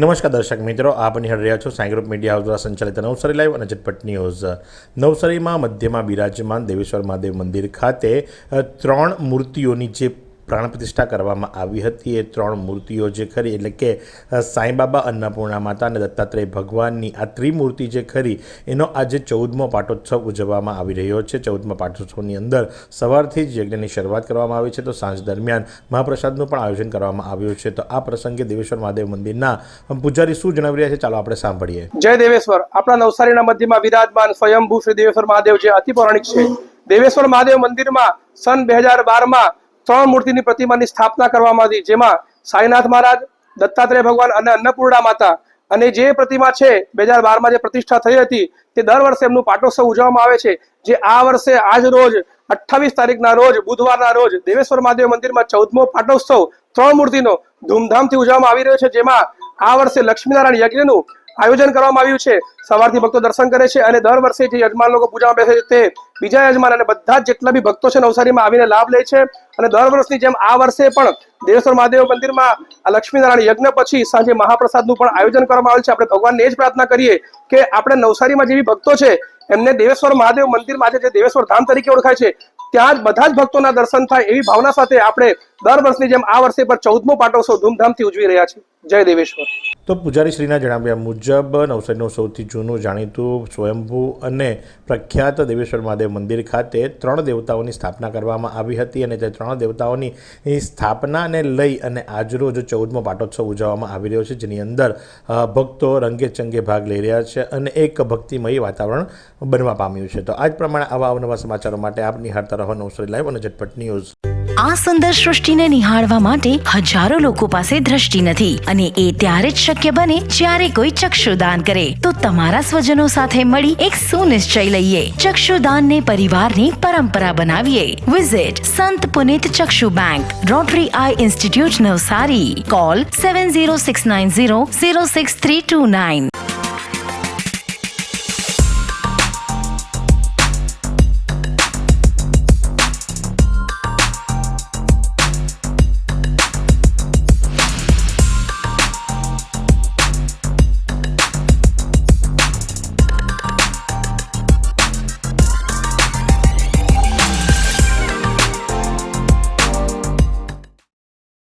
નમસ્કાર દર્શક મિત્રો, આપ નિહાળી રહ્યા છો સાંઈ ગ્રુપ મીડિયા હાઉસ દ્વારા સંચાલિત નવસારી લાઈવ અને ઝટપટ ન્યૂઝ। નવસારીમાં મધ્યમાં બિરાજમાન દેવેશ્વર મહાદેવ મંદિર ખાતે 3 મૂર્તિઓની જે પ્રાણ પ્રતિષ્ઠા કરવામાં આવી હતી। એ 3 મૂર્તિઓ જે ખરી એટલે કે સાંઈબાબા, અન્નપૂર્ણા માતા અને દત્તાત્રેય ભગવાનની આ ત્રિમૂર્તિ જે ખરી એનો આજે 14મો પાટોત્સવ ઉજવવામાં આવી રહ્યો છે। 14મા પાટોત્સવની અંદર સવારથી જ યજ્ઞની શરૂઆત કરવામાં આવી છે, તો સાંજ દરમિયાન મહાપ્રસાદનું પણ આયોજન કરવામાં આવ્યું છે। તો આ પ્રસંગે દેવેશ્વર મહાદેવ મંદિરના પૂજારી શું જણાવી રહ્યા છે, ચાલો આપણે સાંભળીએ। જય દેવેશ્વર। આપણા નવસારીના મધ્યમાં વિરાજમાન સ્વયંભૂ શ્રી દેવેશ્વર મહાદેવ જે અતિ પૌરાણિક છે। દેવેશ્વર મહાદેવ મંદિરમાં સન 2012માં 3 મૂર્તિની પ્રતિમાની સ્થાપના કરવામાં આવી, જેમાં સાંઈનાથ મહારાજ, દત્તાત્રેય ભગવાન અને અન્નપૂર્ણા માતા। અને જે પ્રતિમા છે 2012માં જે પ્રતિષ્ઠા થઈ હતી તે દર વર્ષે એમનું પાટોત્સવ ઉજવવામાં આવે છે। જે આ વર્ષે આજ રોજ 28 તારીખના રોજ બુધવારના રોજ દેવેશ્વર મહાદેવ મંદિરમાં 14મો પાટોત્સવ 3 મૂર્તિનો ધૂમધામથી ઉજવવામાં આવી રહ્યો છે। જેમાં આ વર્ષે લક્ષ્મીનારાયણ યજ્ઞનું આયોજન કરવામાં આવ્યું છે। સવારથી ભક્તો દર્શન કરે છે અને દર વર્ષે જે યજમાન લોકો પૂજામાં બેસે છે તે બીજા યજમાન અને બધા જેટલા બી ભક્તો છે નવસારીમાં આવીને લાભ લે છે। અને દર વર્ષની જેમ આ વર્ષે પણ દેવેશ્વર મહાદેવ મંદિરમાં આ લક્ષ્મીનારાયણ યજ્ઞ પછી સાંજે મહાપ્રસાદનું પણ આયોજન કરવામાં આવેલ છે। આપણે ભગવાનને એ જ પ્રાર્થના કરીએ કે આપણે નવસારીમાં જેવી ભક્તો છે એમને દેવેશ્વર મહાદેવ મંદિરમાં આજે જે દેવેશ્વર ધામ તરીકે ઓળખાય છે ત્યાં જ બધા જ ભક્તોના દર્શન થાય એવી ભાવના સાથે આપણે દર વર્ષની જેમ આ વર્ષે પણ 14મો પાટોત્સવ ધૂમધામથી ઉજવી રહ્યા છીએ। જય દેવેશ્વર। તો પૂજારી શ્રીના જણાવ્યા મુજબ નવસારીનું સૌથી જૂનું, જાણીતું, સ્વયંભૂ અને પ્રખ્યાત દેવેશ્વર મહાદેવ મંદિર ખાતે 3 દેવતાઓની સ્થાપના કરવામાં આવી હતી અને તે 3 દેવતાઓની સ્થાપનાને લઈ અને આજરોજ 14મો પાટોત્સવ ઉજવવામાં આવી રહ્યો છે, જેની અંદર ભક્તો રંગે ચંગે ભાગ લઈ રહ્યા છે અને એક ભક્તિમય વાતાવરણ બનવા પામ્યું છે। તો આ જ પ્રમાણે આવા અવનવા સમાચારો માટે આપ નિહાળતા રહો નવસારી લાઈવ અને ઝટપટ ન્યૂઝ। આ સુંદર સૃષ્ટિને નિહાળવા માટે હજારો લોકો પાસે દ્રષ્ટિ નથી અને એ ત્યારે જ શક્ય બને જ્યારે કોઈ ચક્ષુદાન કરે। તો તમારા સ્વજનો સાથે મળી એક સુનિશ્ચય લઈએ, ચક્ષુદાનને પરિવારની પરંપરા બનાવીએ। વિઝિટ સંત પુનિત ચક્ષુ bank, rotary eye institute Navsari. Call 7069006329।